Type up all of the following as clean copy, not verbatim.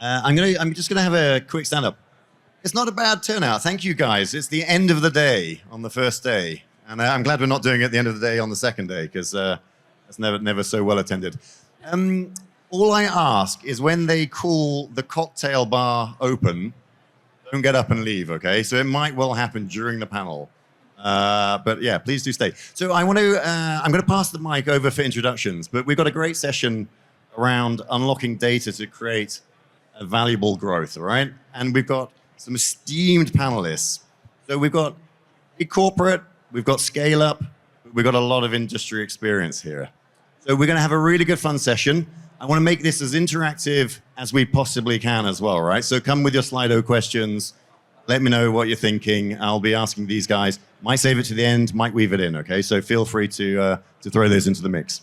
I'm just gonna have a quick stand-up. It's not a bad turnout. Thank you, guys. It's the end of the day on the first day. And I'm glad we're not doing it at the end of the day on the second day, because that's never so well attended. All I ask is when they call the cocktail bar open, don't get up and leave, okay? So it might well happen during the panel. But yeah, please do stay. So I'm going to pass the mic over for introductions, but we've got a great session around unlocking data to create a valuable growth, all right? And we've got some esteemed panelists. So we've got big corporate, we've got scale up, we've got a lot of industry experience here. So we're going to have a really good fun session. I want to make this as interactive as we possibly can as well, right? So come with your Slido questions. Let me know what you're thinking. I'll be asking these guys. Might save it to the end, might weave it in, okay? So feel free to throw those into the mix.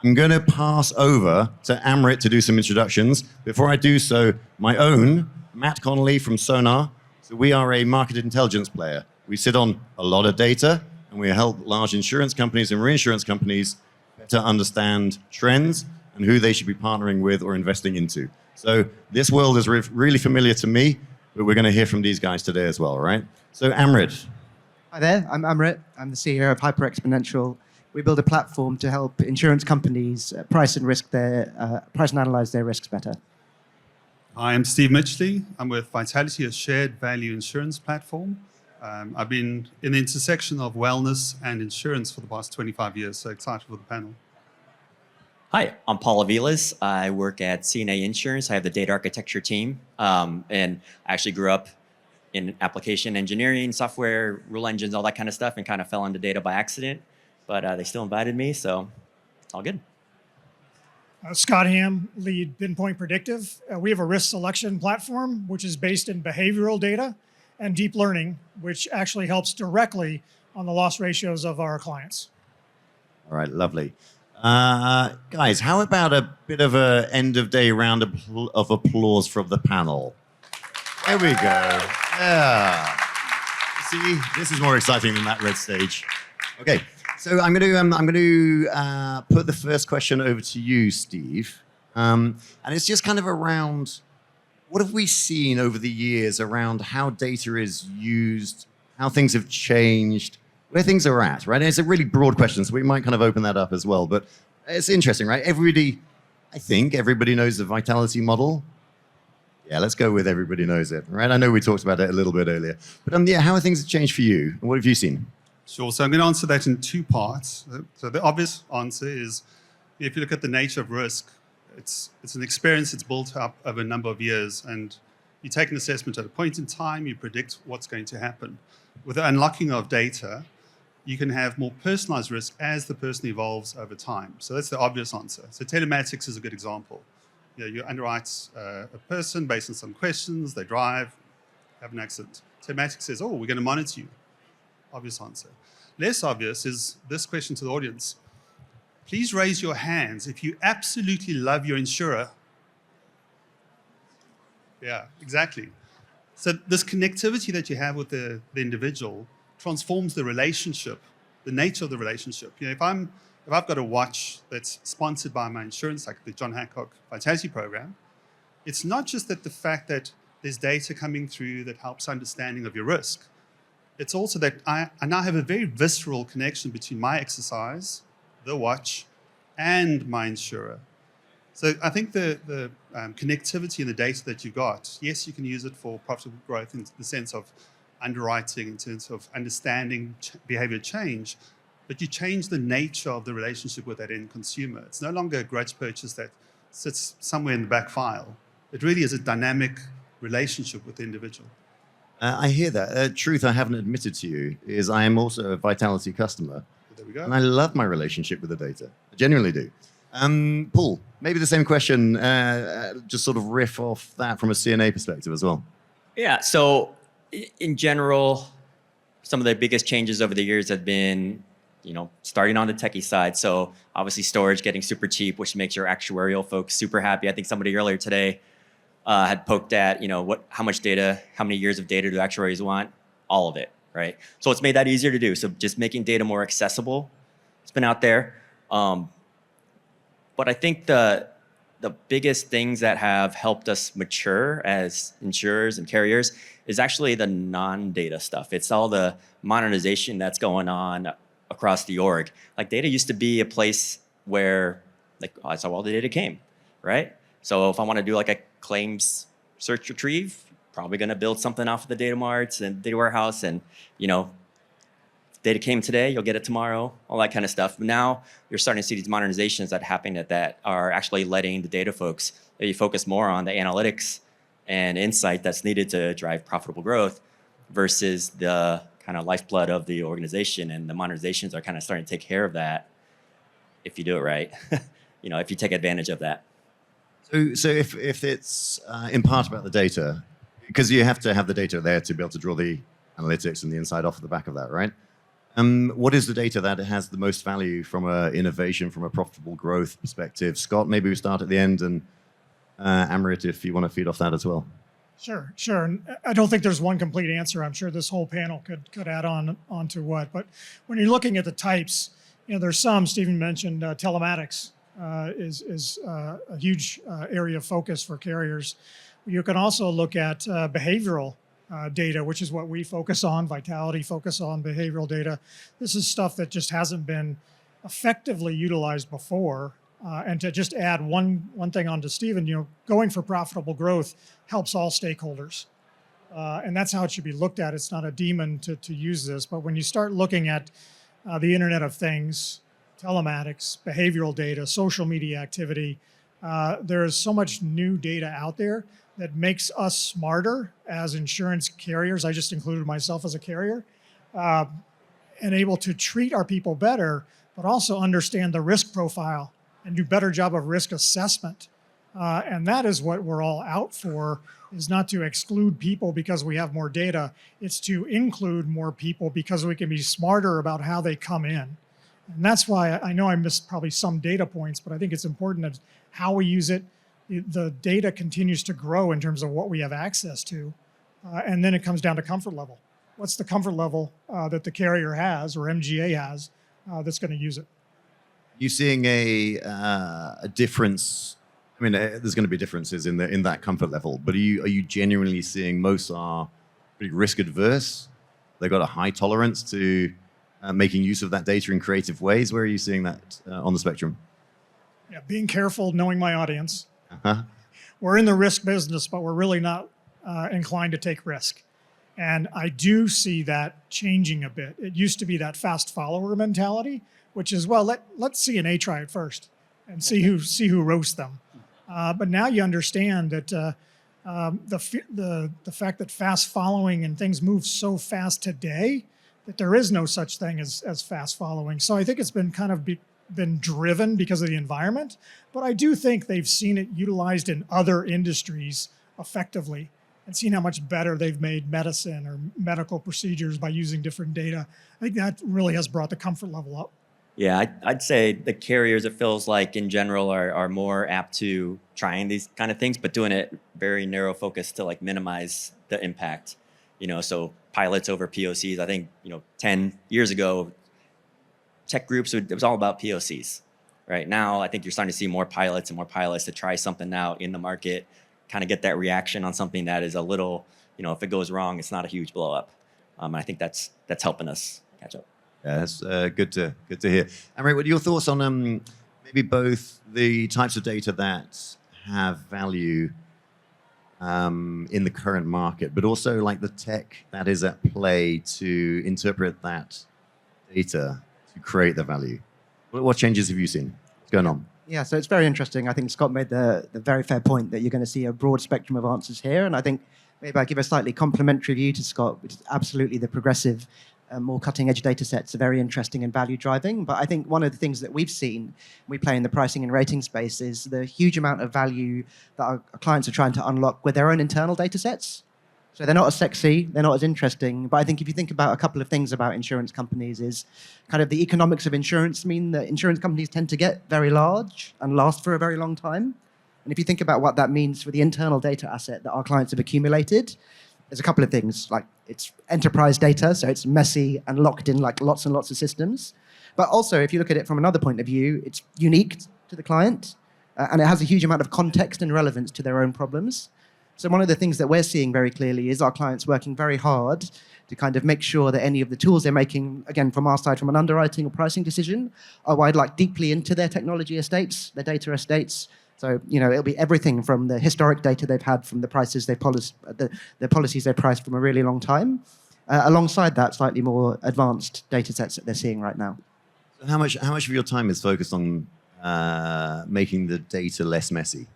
I'm going to pass over to Amrit to do some introductions. Before I do so, my own, Matt Connolly from Sonar. So we are a market intelligence player. We sit on a lot of data, and we help large insurance companies and reinsurance companies better understand trends and who they should be partnering with or investing into. So this world is really familiar to me, but we're going to hear from these guys today as well, all right? So Amrit. Hi there, I'm Amrit. I'm the CEO of Hyper Exponential. We build a platform to help insurance companies price and analyze their risks better. Hi, I'm Steve Mitchley. I'm with Vitality, a shared value insurance platform. I've been in the intersection of wellness and insurance for the past 25 years, so excited for the panel. Hi, I'm Paul Aviles. I work at CNA Insurance. I have the data architecture team, and I actually grew up in application engineering, software, rule engines, all that kind of stuff, and kind of fell into data by accident. But they still invited me, so it's all good. Scott Ham, lead Pinpoint Predictive. We have a risk selection platform, which is based in behavioral data and deep learning, which actually helps directly on the loss ratios of our clients. All right, lovely. Guys, how about a bit of an end-of-day round of applause from the panel? There we go. Yeah. See, this is more exciting than that red stage. Okay, so I'm going to put the first question over to you, Steve, and it's just kind of around what have we seen over the years around how data is used, how things have changed, where things are at, right? And it's a really broad question, so we might kind of open that up as well. But it's interesting, right? I think everybody knows the Vitality model. Yeah, let's go with everybody knows it, right? I know we talked about it a little bit earlier. But yeah, how have things changed for you? And what have you seen? Sure, so I'm going to answer that in two parts. So the obvious answer is, if you look at the nature of risk, it's an experience that's built up over a number of years, and you take an assessment at a point in time, you predict what's going to happen. With the unlocking of data, you can have more personalized risk as the person evolves over time. So that's the obvious answer. So telematics is a good example. You underwrite a person based on some questions, they drive, have an accident. Telematics says, oh, we're going to monitor you. Obvious answer. Less obvious is this question to the audience. Please raise your hands if you absolutely love your insurer. Yeah, exactly. So this connectivity that you have with the individual transforms the relationship, the nature of the relationship. If I've got a watch that's sponsored by my insurance, like the John Hancock Vitality program, it's not just that the fact that there's data coming through that helps understanding of your risk. It's also that I now have a very visceral connection between my exercise, the watch, and my insurer. So I think the connectivity and the data that you got, yes, you can use it for profitable growth in the sense of underwriting, in terms of understanding behavior change, but you change the nature of the relationship with that end consumer. It's no longer a grudge purchase that sits somewhere in the back file. It really is a dynamic relationship with the individual. I hear that. Truth I haven't admitted to you is I am also a Vitality customer. There we go. And I love my relationship with the data. I genuinely do. Paul, maybe the same question, just sort of riff off that from a CNA perspective as well. Yeah, so in general, some of the biggest changes over the years have been, starting on the techie side. So obviously storage getting super cheap, which makes your actuarial folks super happy. I think somebody earlier today had poked at, how much data, how many years of data do actuaries want? All of it, right? So it's made that easier to do. So just making data more accessible, it's been out there. But I think the the biggest things that have helped us mature as insurers and carriers is actually the non-data stuff. It's all the modernization that's going on across the org. Like data used to be a place where like that's how all the data came, right? So if I want to do like a claims search retrieve, probably going to build something off of the data marts and data warehouse, and data came today, you'll get it tomorrow, all that kind of stuff. But now you're starting to see these modernizations that happen that are actually letting the data folks maybe focus more on the analytics and insight that's needed to drive profitable growth versus the kind of lifeblood of the organization. And the modernizations are kind of starting to take care of that if you do it right, if you take advantage of that. So if it's in part about the data, because you have to have the data there to be able to draw the analytics and the insight off the back of that, right? What is the data that has the most value from an innovation, from a profitable growth perspective? Scott, maybe we start at the end, and Amrit, if you want to feed off that as well. Sure. And I don't think there's one complete answer. I'm sure this whole panel could add on to what. But when you're looking at the types, there's some, Stephen mentioned, telematics is a huge area of focus for carriers. You can also look at behavioral data, which is what we focus on. Vitality focus on behavioral data. This is stuff that just hasn't been effectively utilized before. And to just add one thing on to Stephen, going for profitable growth helps all stakeholders. And that's how it should be looked at. It's not a demon to use this, but when you start looking at the Internet of Things, telematics, behavioral data, social media activity, there is so much new data out there that makes us smarter as insurance carriers. I just included myself as a carrier, and able to treat our people better, but also understand the risk profile and do better job of risk assessment. And that is what we're all out for, is not to exclude people because we have more data. It's to include more people because we can be smarter about how they come in. And that's why I know I missed probably some data points, but I think it's important that how we use it. The data continues to grow in terms of what we have access to. And then it comes down to comfort level. What's the comfort level that the carrier has or MGA has that's going to use it? You seeing a difference? I mean, there's going to be differences in that comfort level, but are you genuinely seeing most are pretty risk adverse? They've got a high tolerance to making use of that data in creative ways. Where are you seeing that on the spectrum? Yeah, being careful, knowing my audience. We're in the risk business, but we're really not inclined to take risk. And I do see that changing a bit. It used to be that fast follower mentality, which is, well, let's see an A try it first and see who roasts them. But now you understand that the fact that fast following and things move so fast today that there is no such thing as fast following. So I think it's been kind of been driven because of the environment, but I do think they've seen it utilized in other industries effectively and seen how much better they've made medicine or medical procedures by using different data. I think that really has brought the comfort level up. Yeah, I'd say the carriers, it feels like in general, are more apt to trying these kind of things, but doing it very narrow focus to like minimize the impact. So pilots over POCs. I think 10 years ago, tech groups, it was all about POCs. Right now, I think you're starting to see more pilots to try something out in the market, kind of get that reaction on something that is a little, if it goes wrong, it's not a huge blow up. I think that's helping us catch up. Yeah, that's good to hear. Amrit, what are your thoughts on maybe both the types of data that have value in the current market, but also like the tech that is at play to interpret that data to create the value? What changes have you seen? What's going on? Yeah, so it's very interesting. I think Scott made the very fair point that you're going to see a broad spectrum of answers here. And I think maybe I give a slightly complementary view to Scott, which is absolutely the progressive, more cutting-edge data sets are very interesting and value-driving. But I think one of the things that we've seen, we play in the pricing and rating space, is the huge amount of value that our clients are trying to unlock with their own internal data sets. So they're not as sexy, they're not as interesting. But I think if you think about a couple of things about insurance companies is kind of the economics of insurance mean that insurance companies tend to get very large and last for a very long time. And if you think about what that means for the internal data asset that our clients have accumulated, there's a couple of things. Like, it's enterprise data, so it's messy and locked in like lots and lots of systems. But also, if you look at it from another point of view, it's unique to the client. and it has a huge amount of context and relevance to their own problems. So one of the things that we're seeing very clearly is our clients working very hard to kind of make sure that any of the tools they're making, again, from our side, from an underwriting or pricing decision, are wired like deeply into their technology estates, their data estates. So, it'll be everything from the historic data they've had from the prices the policies they priced from a really long time, alongside that, slightly more advanced data sets that they're seeing right now. So how much of your time is focused on making the data less messy?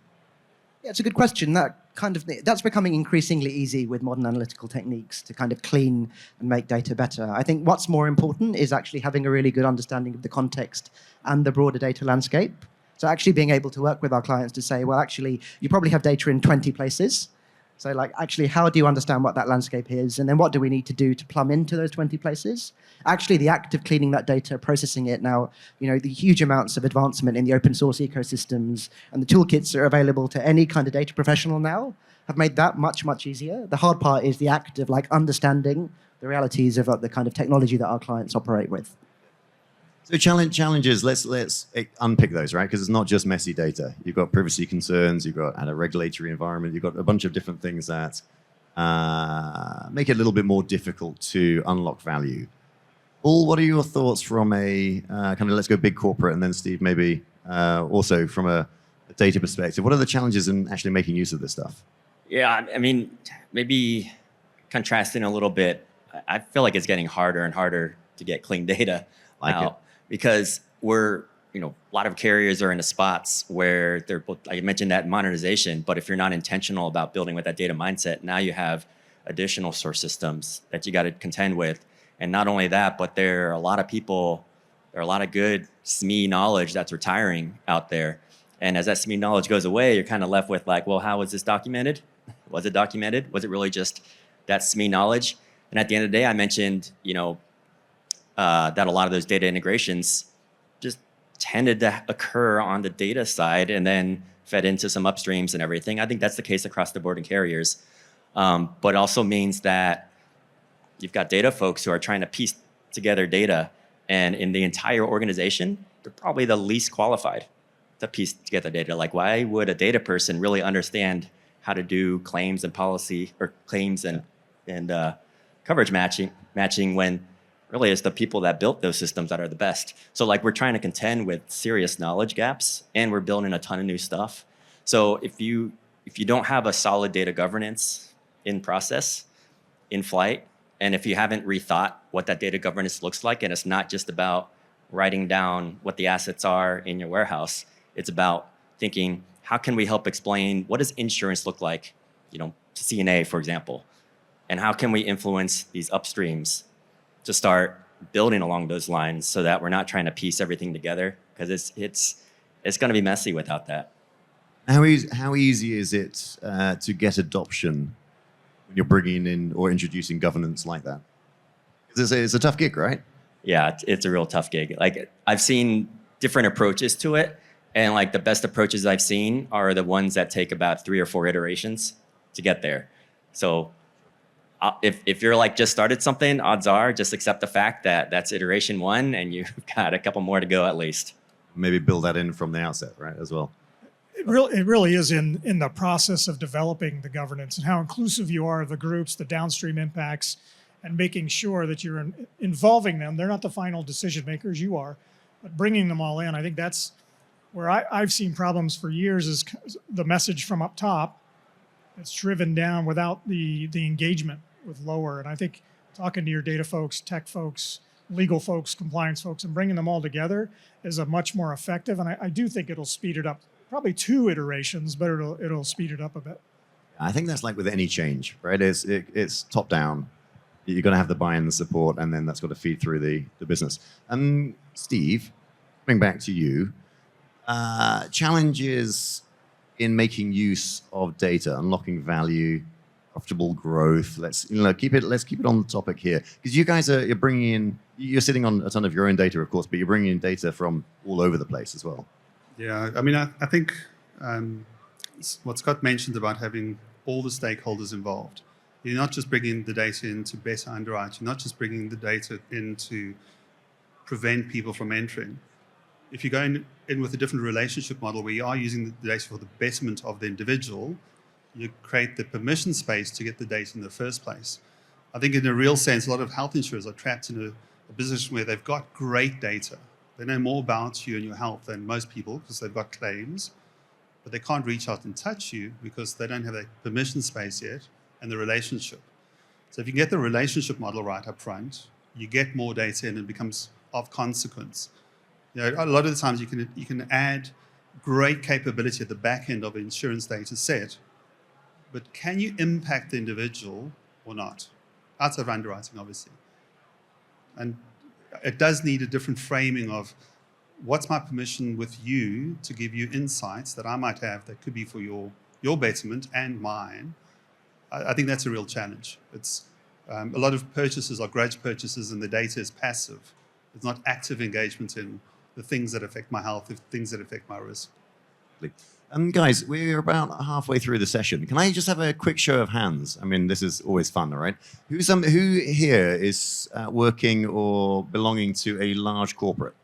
Yeah, it's a good question. That's becoming increasingly easy with modern analytical techniques to kind of clean and make data better. I think what's more important is actually having a really good understanding of the context and the broader data landscape. So actually being able to work with our clients to say, well, actually, you probably have data in 20 places. So actually, how do you understand what that landscape is? And then what do we need to do to plumb into those 20 places? Actually, the act of cleaning that data, processing it now, the huge amounts of advancement in the open source ecosystems and the toolkits that are available to any kind of data professional now have made that much, much easier. The hard part is the act of understanding the realities of the kind of technology that our clients operate with. So challenges, let's unpick those, right? Because it's not just messy data. You've got privacy concerns, you've got a regulatory environment, you've got a bunch of different things that make it a little bit more difficult to unlock value. Paul, what are your thoughts from a kind of, let's go big corporate, and then Steve, maybe also from a data perspective, what are the challenges in actually making use of this stuff? Yeah, I mean, maybe contrasting a little bit, I feel like it's getting harder and harder to get clean data out. Because a lot of carriers are in the spots where they're, like I mentioned that monetization, but if you're not intentional about building with that data mindset, now you have additional source systems that you got to contend with. And not only that, but there are a lot of good SME knowledge that's retiring out there. And as that SME knowledge goes away, you're kind of left with well, how was this documented? Was it documented? Was it really just that SME knowledge? And at the end of the day, I mentioned, that a lot of those data integrations just tended to occur on the data side and then fed into some upstreams and everything. I think that's the case across the board in carriers. But it also means that you've got data folks who are trying to piece together data, and in the entire organization, they're probably the least qualified to piece together data. Why would a data person really understand how to do claims and policy, or claims and coverage matching when really it's the people that built those systems that are the best. So we're trying to contend with serious knowledge gaps, and we're building a ton of new stuff. So if you don't have a solid data governance in process, in flight, and if you haven't rethought what that data governance looks like, and it's not just about writing down what the assets are in your warehouse, it's about thinking, how can we help explain what does insurance look like, to CNA, for example, and how can we influence these upstreams to start building along those lines so that we're not trying to piece everything together, because it's going to be messy without that. How easy is it to get adoption when you're bringing in or introducing governance like that? Because it's a tough gig, right? Yeah, it's a real tough gig. I've seen different approaches to it, and the best approaches I've seen are the ones that take about 3 or 4 iterations to get there. So if you're just started something, odds are just accept the fact that that's iteration 1 and you've got a couple more to go at least. Maybe build that in from the outset, right, as well. It really is in the process of developing the governance and how inclusive you are of the groups, the downstream impacts, and making sure that you're involving them. They're not the final decision makers, you are, but bringing them all in. I think that's where I've seen problems for years, is the message from up top that's driven down without the engagement with lower. And I think talking to your data folks, tech folks, legal folks, compliance folks, and bringing them all together is a much more effective. And I do think it'll speed it up. Probably 2 iterations, but it'll speed it up a bit. I think that's with any change, right? It's top down. You're going to have the buy-in and the support, and then that's got to feed through the business. Steve, coming back to you, challenges in making use of data, unlocking value, profitable growth. Let's keep it on the topic here, because you guys you're sitting on a ton of your own data, of course, but you're bringing in data from all over the place as well. Yeah, I mean, I think what Scott mentioned about having all the stakeholders involved. You're not just bringing the data in to better underwrite. You're not just bringing the data in to prevent people from entering. if you go in with a different relationship model where you are using the data for the betterment of the individual, you create the permission space to get the data in the first place. I think in a real sense, a lot of health insurers are trapped in a position where they've got great data. They know more about you and your health than most people because they've got claims, but they can't reach out and touch you because they don't have that permission space yet and the relationship. So if you can get the relationship model right up front, you get more data and it becomes of consequence. A lot of the times you can add great capability at the back end of an insurance data set, but can you impact the individual or not? Outside of underwriting, obviously. And it does need a different framing of what's my permission with you to give you insights that I might have that could be for your betterment and mine. I think that's a real challenge. It's a lot of purchases are grudge purchases and the data is passive. It's not active engagement in the things that affect my health, the things that affect my risk. Guys, we're about halfway through the session. Can I just have a quick show of hands? I mean, this is always fun, all right? Who here is working or belonging to a large corporate?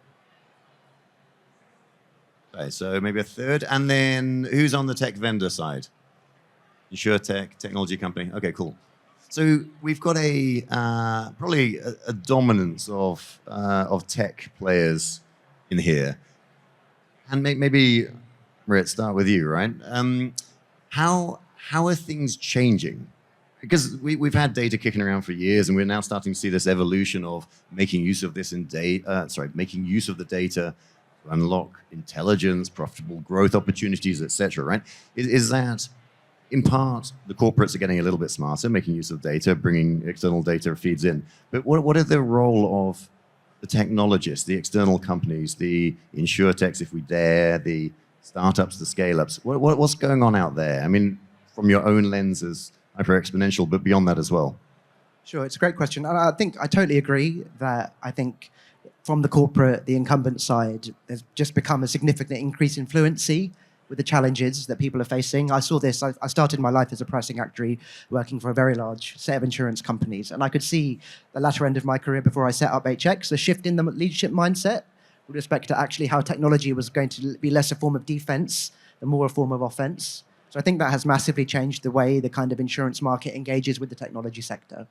Okay, so maybe a third. And then who's on the tech vendor side? Insurtech, technology company. Okay, cool. So we've got probably a dominance of tech players in here. And maybe, Marit, start with you, right? How are things changing? Because we've had data kicking around for years, and we're now starting to see this evolution of making use of this making use of the data to unlock intelligence, profitable growth opportunities, etc. Right? Is that in part the corporates are getting a little bit smarter, making use of data, bringing external data feeds in? But what are the role of the technologists, the external companies, the insurtechs, if we dare, the startups, the scale-ups? What's going on out there? I mean, from your own lens as hyper-exponential, but beyond that as well. Sure, it's a great question. And I think I totally agree that I think from the corporate, the incumbent side, there's just become a significant increase in fluency with the challenges that people are facing. I saw this, I started my life as a pricing actuary working for a very large set of insurance companies. And I could see the latter end of my career before I set up HX, a shift in the leadership mindset with respect to actually how technology was going to be less a form of defense and more a form of offense. So I think that has massively changed the way the kind of insurance market engages with the technology sector.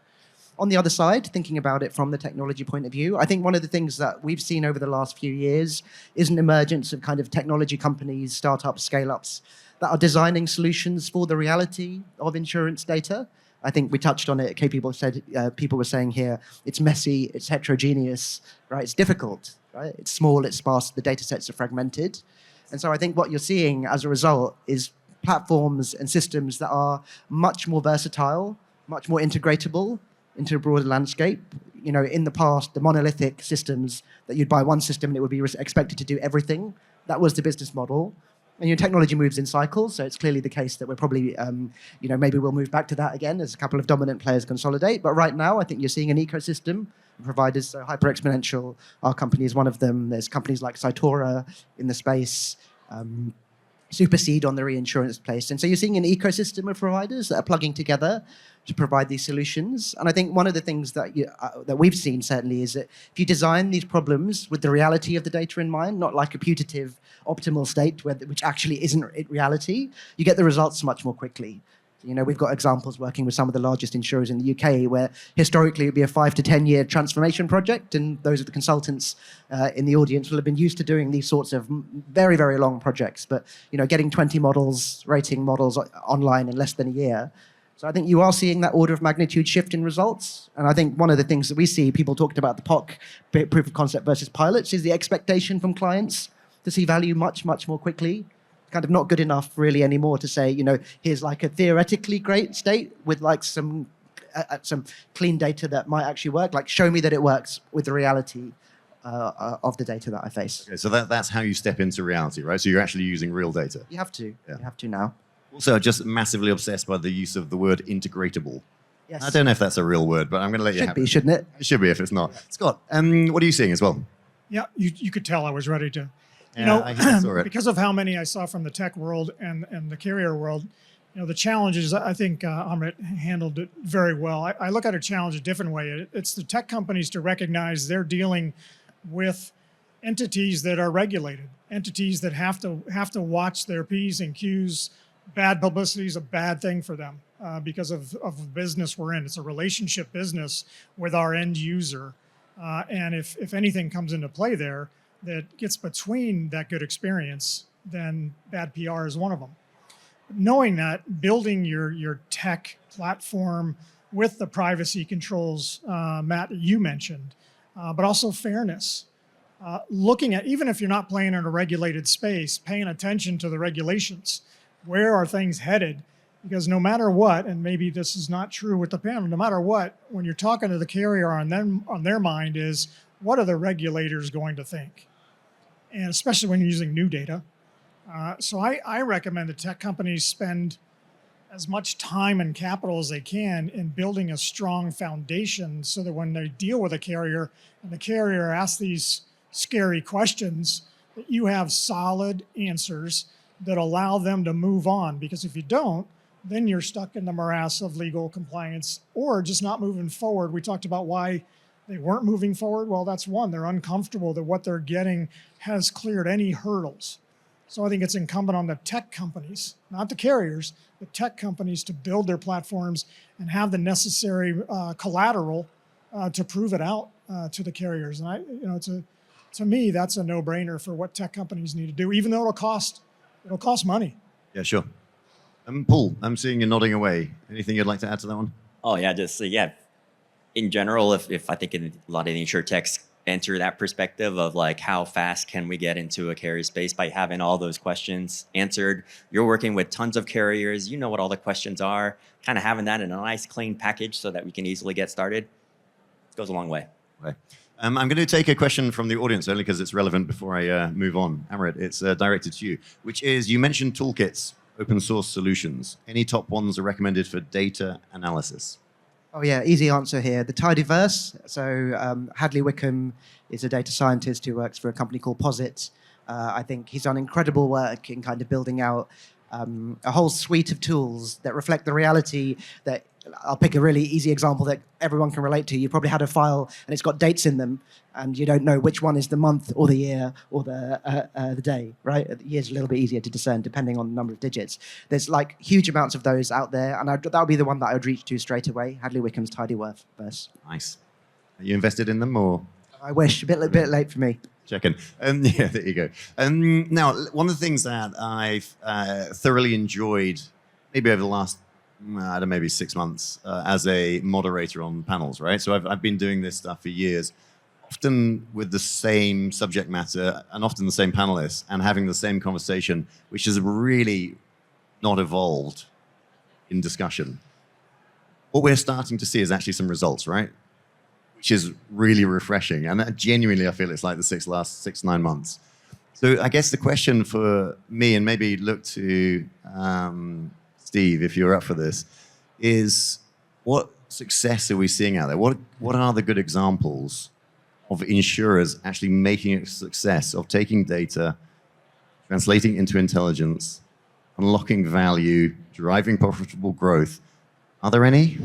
On the other side, thinking about it from the technology point of view, I think one of the things that we've seen over the last few years is an emergence of kind of technology companies, startups, scale-ups that are designing solutions for the reality of insurance data. I think we touched on it. People were saying here, it's messy, it's heterogeneous, right? It's difficult, right? It's small, it's sparse, the data sets are fragmented. And so I think what you're seeing as a result is platforms and systems that are much more versatile, much more integratable into a broader landscape. You know, in the past, the monolithic systems that you'd buy one system and it would be expected to do everything. That was the business model. And your technology moves in cycles, so it's clearly the case that we're probably, maybe we'll move back to that again as a couple of dominant players consolidate. But right now, I think you're seeing an ecosystem of providers. So Hyper Exponential, our company is one of them. There's companies like Cytora in the space, Superseed on the reinsurance place. And so you're seeing an ecosystem of providers that are plugging together to provide these solutions. And I think one of the things that that we've seen certainly is that if you design these problems with the reality of the data in mind, not like a putative optimal state which actually isn't reality, you get the results much more quickly. You know, we've got examples working with some of the largest insurers in the UK where historically it would be a 5 to 10 year transformation project, and those of the consultants in the audience will have been used to doing these sorts of very, very long projects. But, you know, getting 20 models, rating models online in less than a year. So I think you are seeing that order of magnitude shift in results. And I think one of the things that we see, people talked about the POC, proof of concept versus pilots, is the expectation from clients to see value much, much more quickly. Kind of not good enough really anymore to say, you know, here's like a theoretically great state with like some clean data that might actually work. Like, show me that it works with the reality of the data that I face. Okay, so that's how you step into reality, right? So you're actually using real data. You have to. Yeah. You have to now. Also, just massively obsessed by the use of the word integratable. Yes. I don't know if that's a real word, but I'm going to let you have it. Should be, shouldn't it? It should be if it's not. Scott, what are you seeing as well? Yeah, you could tell I was ready to. I saw it. Because of how many I saw from the tech world and the carrier world, you know, the challenges, I think Amrit handled it very well. I look at a challenge a different way. It's the tech companies to recognize they're dealing with entities that are regulated, entities that have to watch their P's and Q's. Bad publicity is a bad thing for them because of the business we're in. It's a relationship business with our end user. And if anything comes into play there that gets between that good experience, then bad PR is one of them. Knowing that, building your tech platform with the privacy controls, Matt, that you mentioned, but also fairness. Looking at, even if you're not playing in a regulated space, paying attention to the regulations. Where are things headed? Because no matter what, and maybe this is not true with the panel, no matter what, when you're talking to the carrier on their mind is, what are the regulators going to think? And especially when you're using new data. So I recommend that tech companies spend as much time and capital as they can in building a strong foundation so that when they deal with a carrier and the carrier asks these scary questions, that you have solid answers that allow them to move on. Because if you don't, then you're stuck in the morass of legal compliance or just not moving forward. We talked about why they weren't moving forward. Well, that's one. They're uncomfortable that what they're getting has cleared any hurdles. So I think it's incumbent on the tech companies, not the carriers, the tech companies to build their platforms and have the necessary collateral to prove it out to the carriers. And to me, that's a no-brainer for what tech companies need to do, even though it'll cost money. Yeah, sure. Paul, I'm seeing you nodding away. Anything you'd like to add to that one? Oh yeah, just yeah. In general, if I think a lot of the insurtechs enter that perspective of like how fast can we get into a carrier space by having all those questions answered. You're working with tons of carriers. You know what all the questions are. Kind of having that in a nice clean package so that we can easily get started goes a long way. Okay. I'm going to take a question from the audience only because it's relevant before I move on. Amrit, it's directed to you, which is, you mentioned toolkits, open source solutions. Any top ones are recommended for data analysis? Oh yeah, easy answer here. The tidyverse. So Hadley Wickham is a data scientist who works for a company called Posit. I think he's done incredible work in kind of building out a whole suite of tools that reflect the reality that, I'll pick a really easy example that everyone can relate to. You probably had a file and it's got dates in them and you don't know which one is the month or the year or the day, right? The year's a little bit easier to discern depending on the number of digits. There's like huge amounts of those out there, and that would be the one that I would reach to straight away, Hadley Wickham's tidyverse. Nice. Are you invested in them or? I wish, a bit late for me. Checking. Yeah, there you go. Now, one of the things that I've thoroughly enjoyed, maybe over the last, I don't know, maybe 6 months, as a moderator on panels, right? So I've been doing this stuff for years, often with the same subject matter and often the same panelists and having the same conversation, which has really not evolved in discussion. What we're starting to see is actually some results, right? Which is really refreshing. And that genuinely, I feel it's like the last 6-9 months. So I guess the question for me, and maybe look to Steve, if you're up for this, is what success are we seeing out there? What are the good examples of insurers actually making a success of taking data, translating into intelligence, unlocking value, driving profitable growth? Are there any?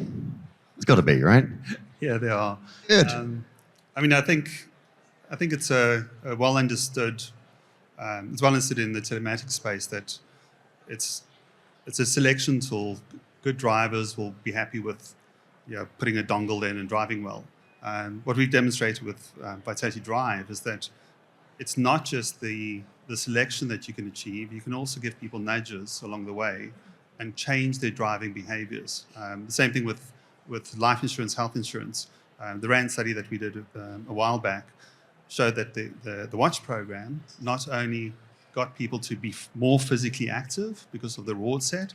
There's got to be, right? Yeah, there are. Good. I mean, I think it's a well understood. It's well understood in the telematics space that it's a selection tool. Good drivers will be happy with, putting a dongle in and driving well. What we've demonstrated with Vitality Drive is that it's not just the selection that you can achieve. You can also give people nudges along the way and change their driving behaviors. The same thing with life insurance, health insurance. The RAND study that we did a while back showed that the watch program not only got people to be more physically active because of the reward set,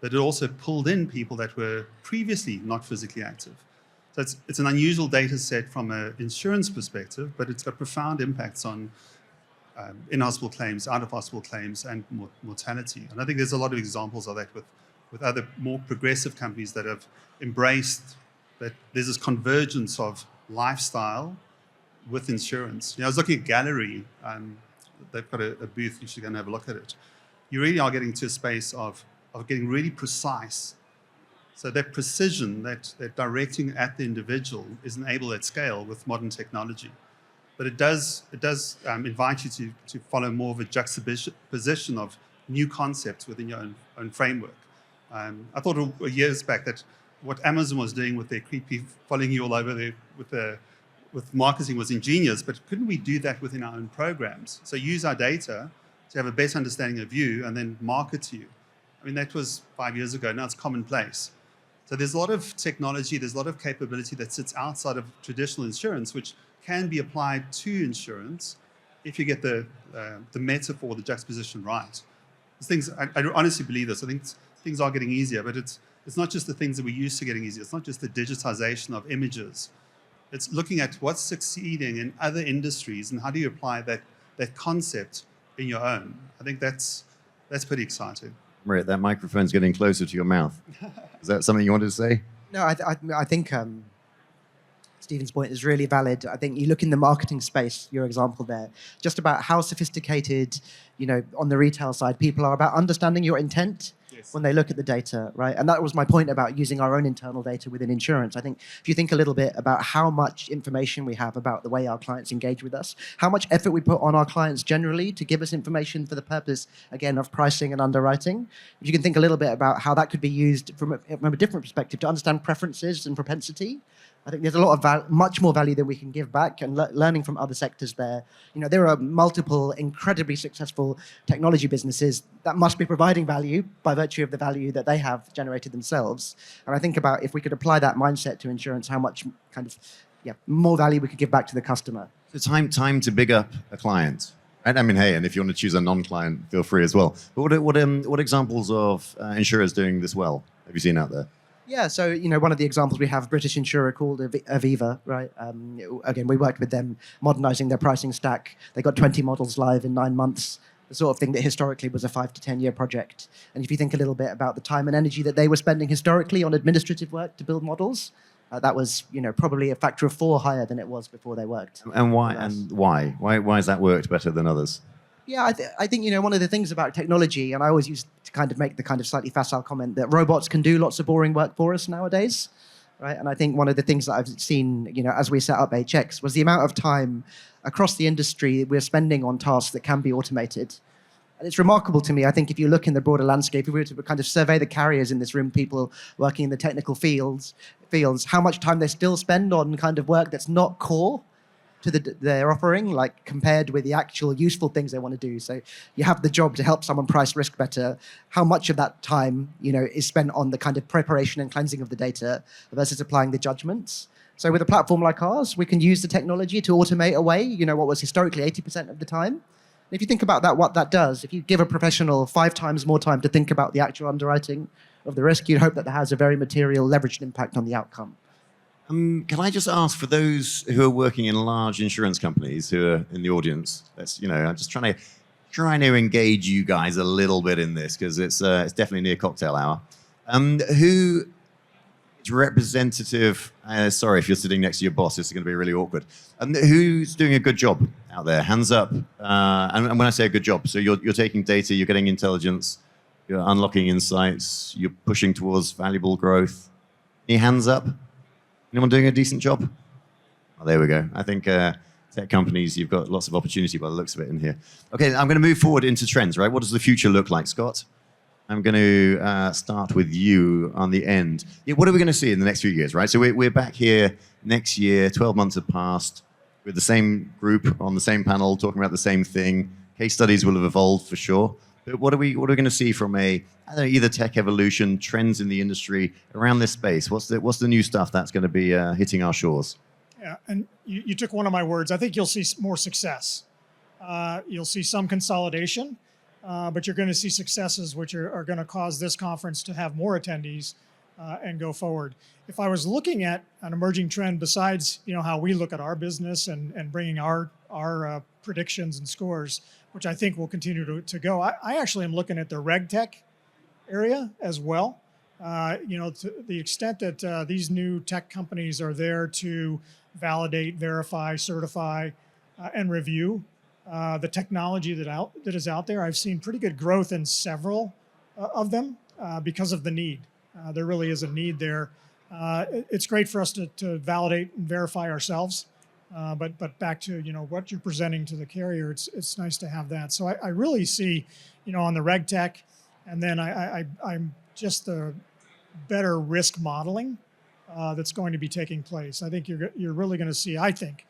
but it also pulled in people that were previously not physically active. So it's an unusual data set from an insurance perspective, but it's got profound impacts on in-hospital claims, out-of-hospital claims, and mortality. And I think there's a lot of examples of that with other more progressive companies that have embraced that there's this convergence of lifestyle with insurance. I was looking at Gallery. They've got a booth. You should go and have a look at it. You really are getting to a space of getting really precise. So that precision, that directing at the individual is enabled at scale with modern technology. but it does invite you to follow more of a juxtaposition of new concepts within your own framework. I thought years back that what Amazon was doing with their creepy following you all over there with marketing was ingenious, but couldn't we do that within our own programs? So use our data to have a better understanding of you and then market to you. I mean, that was 5 years ago. Now it's commonplace. So there's a lot of technology, there's a lot of capability that sits outside of traditional insurance, which can be applied to insurance if you get the metaphor, the juxtaposition right. I honestly believe this. I think things are getting easier, but it's not just the things that we're used to getting easier. It's not just the digitization of images. It's looking at what's succeeding in other industries and how do you apply that concept in your own. I think that's pretty exciting. Maria, that microphone's getting closer to your mouth. Is that something you wanted to say? No, I think Stephen's point is really valid. I think you look in the marketing space, your example there, just about how sophisticated, on the retail side, people are about understanding your intent when they look at the data, right? And that was my point about using our own internal data within insurance. I think if you think a little bit about how much information we have about the way our clients engage with us, how much effort we put on our clients generally to give us information for the purpose, again, of pricing and underwriting, if you can think a little bit about how that could be used from a different perspective to understand preferences and propensity, I think there's a lot of much more value than we can give back, and learning from other sectors there. There are multiple incredibly successful technology businesses that must be providing value by virtue of the value that they have generated themselves. And I think about if we could apply that mindset to insurance, how much more value we could give back to the customer. So time to big up a client. I mean, hey, and if you want to choose a non-client, feel free as well. But what examples of insurers doing this well have you seen out there? Yeah, so, one of the examples we have, a British insurer called Aviva, right? Again, we worked with them modernizing their pricing stack. They got 20 models live in 9 months, the sort of thing that historically was a 5 to 10 year project. And if you think a little bit about the time and energy that they were spending historically on administrative work to build models, that was, probably a factor of 4 higher than it was before they worked. And why? And why? Why has that worked better than others? Yeah, I think, one of the things about technology, and I always used to kind of make the kind of slightly facile comment that robots can do lots of boring work for us nowadays, right? And I think one of the things that I've seen, as we set up HX was the amount of time across the industry we're spending on tasks that can be automated. And it's remarkable to me, I think if you look in the broader landscape, if we were to kind of survey the carriers in this room, people working in the technical fields, how much time they still spend on kind of work that's not core to their offering, like compared with the actual useful things they want to do. So you have the job to help someone price risk better. How much of that time, is spent on the kind of preparation and cleansing of the data versus applying the judgments? So with a platform like ours, we can use the technology to automate away, what was historically 80% of the time. And if you think about that, what that does, if you give a professional 5 times more time to think about the actual underwriting of the risk, you'd hope that has a very material leveraged impact on the outcome. Can I just ask, for those who are working in large insurance companies who are in the audience, I'm just trying to engage you guys a little bit in this, because it's definitely near cocktail hour. Who is representative? Sorry if you're sitting next to your boss, this is going to be really awkward. Who's doing a good job out there? Hands up. And when I say a good job, so you're taking data, you're getting intelligence, you're unlocking insights, you're pushing towards valuable growth. Any hands up? Anyone doing a decent job? Oh, there we go. I think tech companies, you've got lots of opportunity by the looks of it in here. Okay, I'm going to move forward into trends, right? What does the future look like, Scott? I'm going to start with you on the end. Yeah, what are we going to see in the next few years, right? So we're back here next year, 12 months have passed, with the same group on the same panel talking about the same thing. Case studies will have evolved for sure. But what are we going to see from either tech evolution, trends in the industry around this space? What's the new stuff that's going to be hitting our shores? Yeah, and you took one of my words. I think you'll see more success. You'll see some consolidation, but you're going to see successes which are going to cause this conference to have more attendees and go forward. If I was looking at an emerging trend besides how we look at our business and bringing our predictions and scores, which I think will continue to go, I actually am looking at the reg tech area as well. To the extent that these new tech companies are there to validate, verify, certify, and review the technology that is out there. I've seen pretty good growth in several of them because of the need. There really is a need there. It's great for us to validate and verify ourselves But back to what you're presenting to the carrier, it's nice to have that. So I really see on the reg tech, and then I'm just the better risk modeling that's going to be taking place. I think you're really going to see, I think,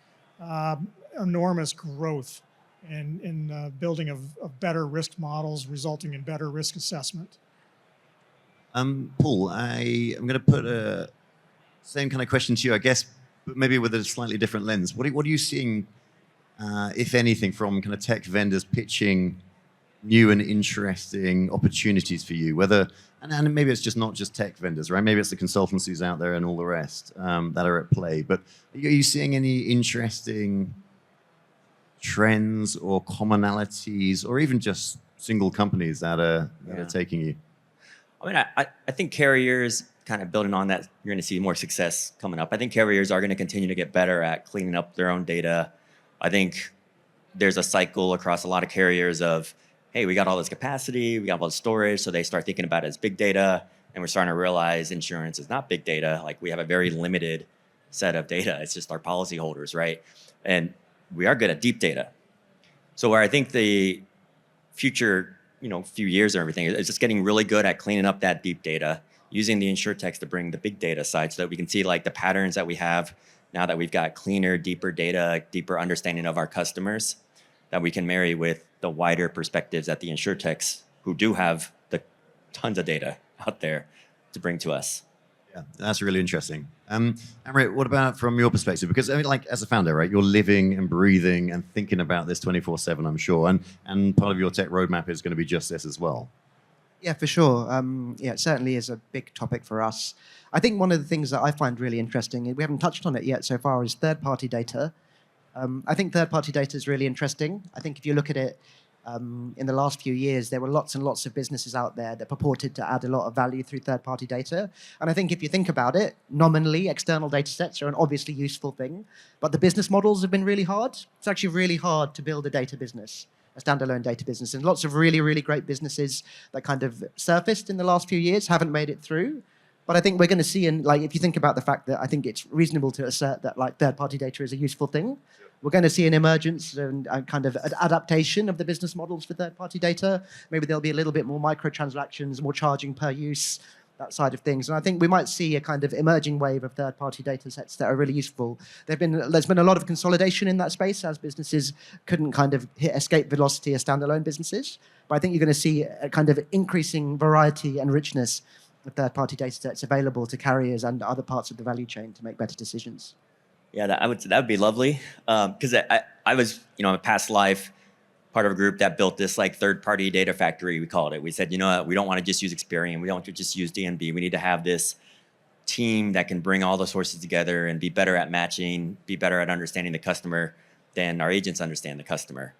enormous growth in building of better risk models, resulting in better risk assessment. Paul, I'm going to put a same kind of question to you, I guess, but maybe with a slightly different lens. What are you seeing, if anything, from kind of tech vendors pitching new and interesting opportunities for you? Whether and maybe it's just not just tech vendors, right? Maybe it's the consultancies out there and all the rest that are at play. But are you seeing any interesting trends or commonalities, or even just single companies that are taking you? I mean, I think carriers, kind of building on that, you're going to see more success coming up. I think carriers are going to continue to get better at cleaning up their own data. I think there's a cycle across a lot of carriers of, hey, we got all this capacity, we got all this storage, so they start thinking about it as big data, and we're starting to realize insurance is not big data. Like, we have a very limited set of data. It's just our policyholders, right? And we are good at deep data. So where I think the future, few years and everything, is just getting really good at cleaning up that deep data, using the Insurtechs to bring the big data side so that we can see like the patterns that we have now that we've got cleaner, deeper data, deeper understanding of our customers, that we can marry with the wider perspectives that the Insurtechs, who do have the tons of data out there, to bring to us. Yeah, that's really interesting. Amrit, what about from your perspective? Because I mean, like, as a founder, right, you're living and breathing and thinking about this 24/7, I'm sure, and part of your tech roadmap is going to be just this as well. Yeah, for sure. It certainly is a big topic for us. I think one of the things that I find really interesting, we haven't touched on it yet so far, is third-party data. I think third-party data is really interesting. I think if you look at it, in the last few years, there were lots and lots of businesses out there that purported to add a lot of value through third-party data. And I think if you think about it, nominally, external data sets are an obviously useful thing, but the business models have been really hard. It's actually really hard to build a data business, a standalone data business. And lots of really, really great businesses that kind of surfaced in the last few years haven't made it through. But I think we're going to see, if you think about the fact that I think it's reasonable to assert that third-party data is a useful thing, we're going to see an emergence and kind of adaptation of the business models for third-party data. Maybe there'll be a little bit more microtransactions, more charging per use, that side of things. And I think we might see a kind of emerging wave of third-party data sets that are really useful. There's been a lot of consolidation in that space as businesses couldn't kind of hit escape velocity as standalone businesses. But I think you're going to see a kind of increasing variety and richness of third-party data sets available to carriers and other parts of the value chain to make better decisions. Yeah, that would be lovely. Because I was, in a past life, part of a group that built this like third-party data factory, we called it. We said, we don't want to just use Experian. We don't want to just use DNB. We need to have this team that can bring all the sources together and be better at matching, be better at understanding the customer than our agents understand the customer.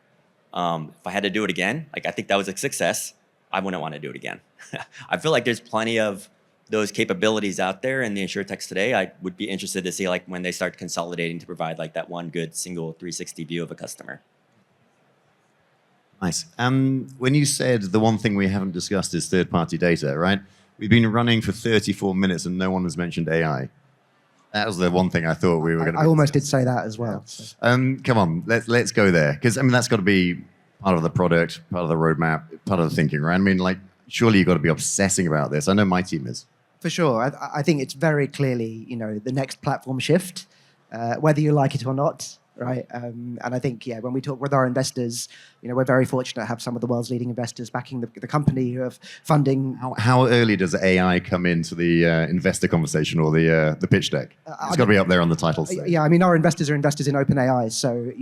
If I had to do it again, I think that was a success. I wouldn't want to do it again. I feel like there's plenty of those capabilities out there in the Insurtechs today. I would be interested to see when they start consolidating to provide that one good single 360 view of a customer. Nice. When you said the one thing we haven't discussed is third-party data, right? We've been running for 34 minutes and no one has mentioned AI. That was the one thing I thought we were going to. I almost did say that as well. Yeah. So. Come on, let's go there, because that's got to be part of the product, part of the roadmap, part of the thinking, right? Surely you've got to be obsessing about this. I know my team is. For sure. I think it's very clearly, the next platform shift, whether you like it or not, right? And I think, when we talk with our investors, we're very fortunate to have some of the world's leading investors backing the company who have funding. How early does AI come into the investor conversation or the pitch deck? It's got to be up there on the title stage. Yeah, our investors are investors in OpenAI, so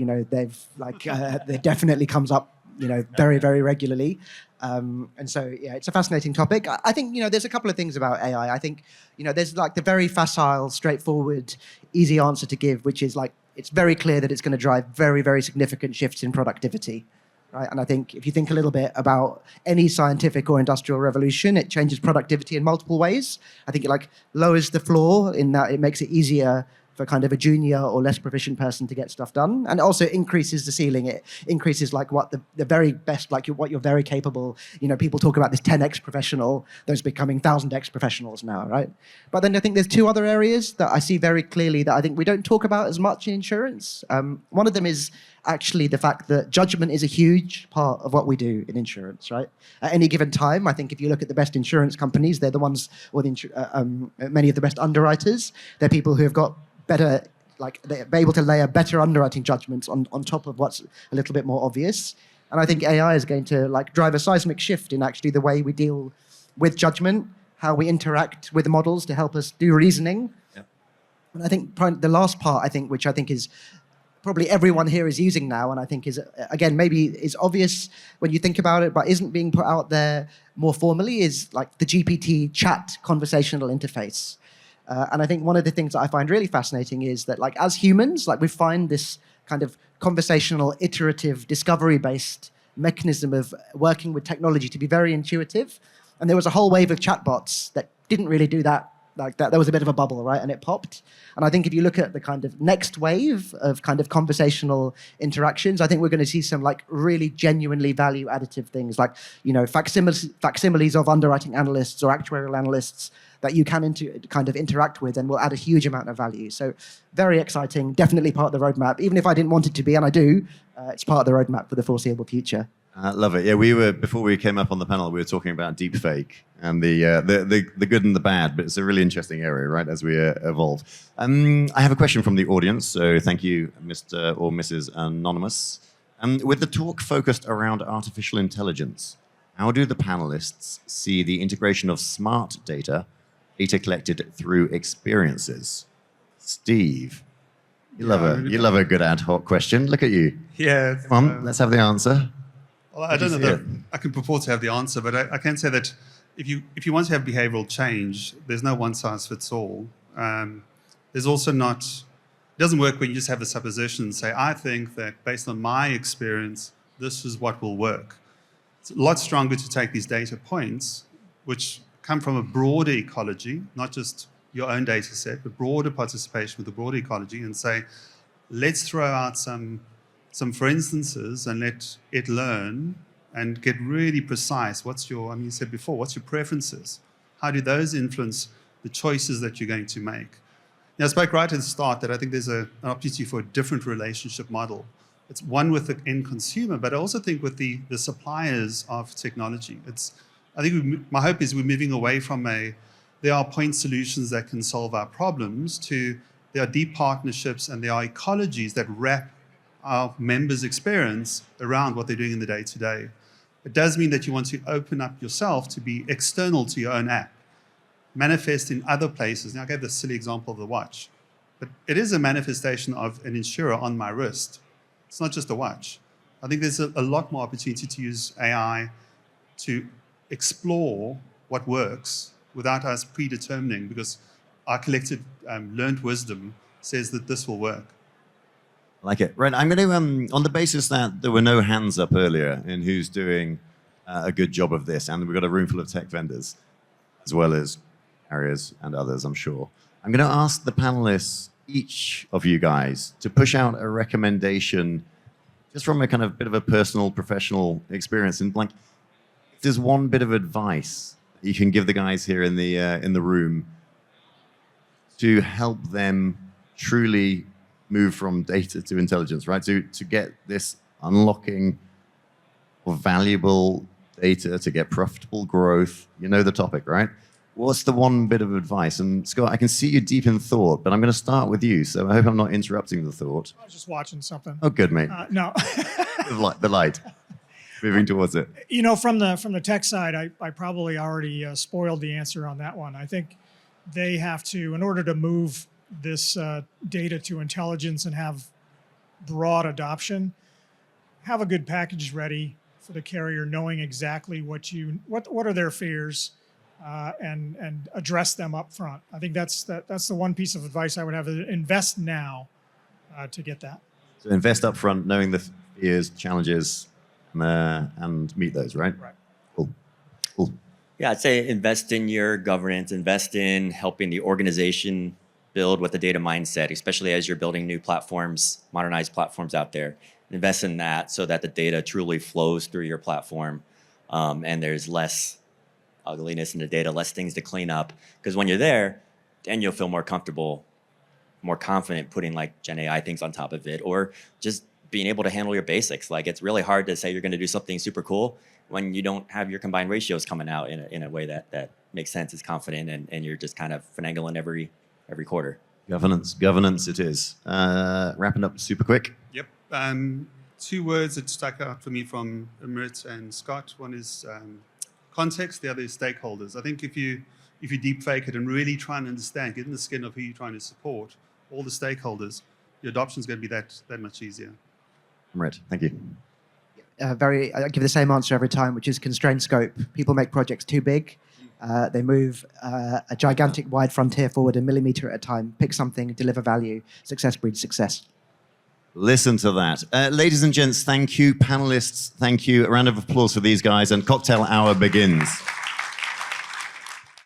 they definitely comes up, very, very regularly. And so, it's a fascinating topic. I think, there's a couple of things about AI. I think, there's the very facile, straightforward, easy answer to give, which is it's very clear that it's going to drive very, very significant shifts in productivity, right? And I think if you think a little bit about any scientific or industrial revolution, it changes productivity in multiple ways. I think it lowers the floor in that it makes it easier for kind of a junior or less proficient person to get stuff done. And it also increases the ceiling. It increases like what the very best, like what you're very capable. People talk about this 10x professional. Those becoming 1000x professionals now, right? But then I think there's two other areas that I see very clearly that I think we don't talk about as much in insurance. One of them is actually the fact that judgment is a huge part of what we do in insurance, right? At any given time, I think if you look at the best insurance companies, they're the ones, or many of the best underwriters, they're people who have got better, like they're able to layer better underwriting judgments on top of what's a little bit more obvious. And I think AI is going to like drive a seismic shift in actually the way we deal with judgment, how we interact with the models to help us do reasoning. Yep. And I think the last part, which I think is probably everyone here is using now, and I think is, again, maybe is obvious when you think about it, but isn't being put out there more formally, is like the GPT chat conversational interface. And I think one of the things that I find really fascinating is that, like, as humans, like, we find this kind of conversational, iterative, discovery-based mechanism of working with technology to be very intuitive. And there was a whole wave of chatbots that didn't really do that. Like that, there was a bit of a bubble, right? And it popped. And I think if you look at the kind of next wave of kind of conversational interactions, I think we're going to see some like really genuinely value additive things, like, facsimiles of underwriting analysts or actuarial analysts that you can kind of interact with and will add a huge amount of value. So very exciting, definitely part of the roadmap. Even if I didn't want it to be, and I do, it's part of the roadmap for the foreseeable future. Love it. Yeah, before we came up on the panel, we were talking about deepfake and the good and the bad, but it's a really interesting area, right, as we evolve. I have a question from the audience, so thank you, Mr. or Mrs. Anonymous. With the talk focused around artificial intelligence, how do the panelists see the integration of smart data collected through experiences? Steve, you love a good ad hoc question. Look at you. Yeah. Come on, let's have the answer. Well, I don't know that I can purport to have the answer, but I can say that if you want to have behavioral change, there's no one size fits all. There's also not, it doesn't work when you just have a supposition and say, I think that based on my experience, this is what will work. It's a lot stronger to take these data points, which come from a broader ecology, not just your own data set, but broader participation with the broader ecology, and say, let's throw out some for instances and let it learn and get really precise. You said before, what's your preferences? How do those influence the choices that you're going to make? Now, I spoke right at the start that I think there's an opportunity for a different relationship model. It's one with the end consumer, but I also think with the suppliers of technology. My hope is we're moving away from there are point solutions that can solve our problems to there are deep partnerships and there are ecologies that wrap our members' experience around what they're doing in the day-to-day. It does mean that you want to open up yourself to be external to your own app, manifest in other places. Now, I gave the silly example of the watch, but it is a manifestation of an insurer on my wrist. It's not just a watch. I think there's a lot more opportunity to use AI to explore what works without us predetermining, because our collective learned wisdom says that this will work. I like it. Right, I'm going to, on the basis that there were no hands up earlier in who's doing a good job of this, and we've got a room full of tech vendors, as well as carriers and others, I'm sure. I'm going to ask the panelists, each of you guys, to push out a recommendation just from a kind of bit of a personal, professional experience. And like, if there's one bit of advice you can give the guys here in the room to help them truly move from data to intelligence, right? To get this unlocking of valuable data, to get profitable growth. You know the topic, right? What's the one bit of advice? And Scott, I can see you deep in thought, but I'm going to start with you. So I hope I'm not interrupting the thought. I was just watching something. Oh, good, mate. No. the light. Moving towards it. You know, from the tech side, I probably already spoiled the answer on that one. I think they have to, in order to move this data to intelligence and have broad adoption, have a good package ready for the carrier, knowing exactly what are their fears, and address them up front. I think that's the one piece of advice I would have: invest now to get that. So invest up front, knowing the fears, challenges, and meet those, right? Right. Cool. Yeah, I'd say invest in your governance, invest in helping the organization build with the data mindset, especially as you're building new platforms, modernized platforms out there. Invest in that so that the data truly flows through your platform, and there's less ugliness in the data, less things to clean up. Because when you're there, then you'll feel more comfortable, more confident putting like Gen AI things on top of it, or just being able to handle your basics. Like it's really hard to say you're going to do something super cool when you don't have your combined ratios coming out in a way that makes sense, is confident, and you're just kind of finagling every quarter. Governance it is. Wrapping up super quick. Yep. Two words that stuck out for me from Amrit and Scott. One is context, the other is stakeholders. I think if you deep fake it and really try and understand, get in the skin of who you're trying to support, all the stakeholders, your adoption is going to be that much easier. Right, thank you. I give the same answer every time, which is constrained scope. People make projects too big. They move a gigantic wide frontier forward a millimeter at a time, pick something, deliver value. Success breeds success. Listen to that. Ladies and gents, thank you. Panelists, thank you. A round of applause for these guys, and cocktail hour begins.